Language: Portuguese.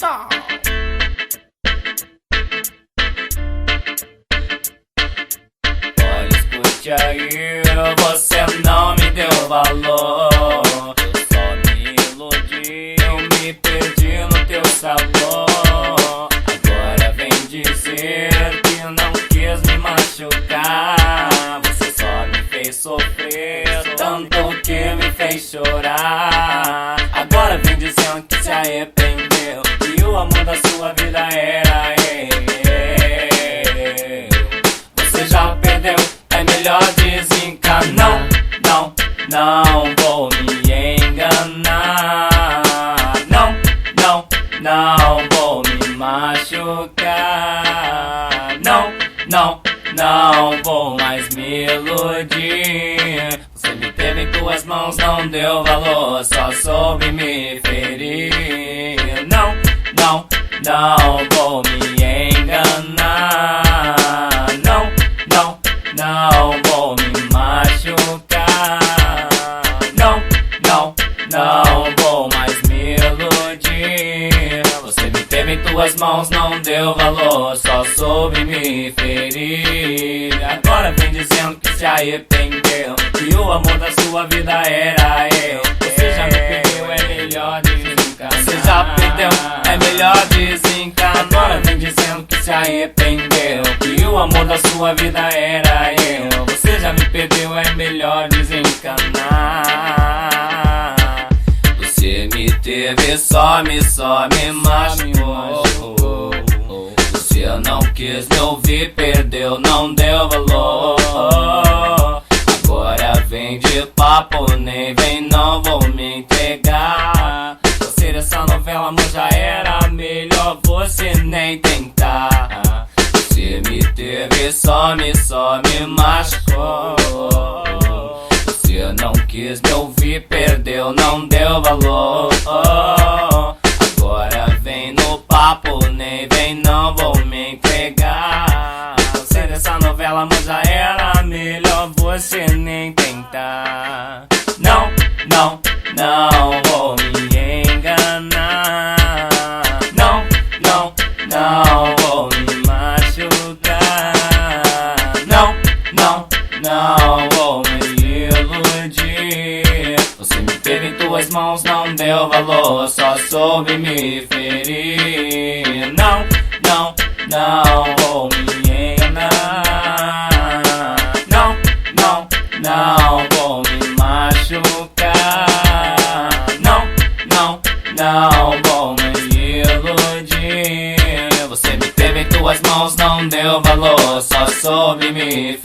Produção. Olha, escute aí, você não me deu valor. Eu só me iludi, eu me perdi no teu sabor. Agora vem dizer que não quis me machucar. Você só me fez sofrer, tanto que me fez chorar. Agora vem dizendo que se arrependeu, que o amor da sua vida era eu. Você já perdeu, é melhor desencanar. Não, não vou me enganar. Não, não, não vou me machucar. Não, não, não vou mais me iludir. Você me teve em tuas mãos, não deu valor, só soube me ferir. Não, não, não vou me enganar. Não, não, não vou me machucar. Não, não, não vou mais me iludir. Você me teve em tuas mãos, não deu valor, só soube me ferir. Agora vem dizendo que se arrependeu, que o amor da sua vida era eu. Você já me perdeu, é melhor desencanar. Você já perdeu, é melhor desencanar. Agora vem dizendo que se arrependeu, que o amor da sua vida era eu. Você já me perdeu, é melhor desencanar. Você me teve, só me machucou. Você não quis me ouvir, perdeu, não deu valor. Agora vem de papo, nem vem, não vou me entregar. Você dessa novela, amor, já era melhor você nem tentar. Você me teve, só me machucou. Você não quis me ouvir, perdeu, não deu valor. Agora vem no papo, nem vem, não vou me entregar. Você dessa novela, amor, já era melhor você nem tentar. Não, não, não vou me enganar. Não, não, não vou me machucar. Não, não, não vou me iludir. Você me teve em tuas mãos, não deu valor, só soube me ferir. Não, não, não vou me enganar. Não, não, não vou me machucar. Não, não, não vou me iludir. Você me teve em tuas mãos, não deu valor, só soube me ferir.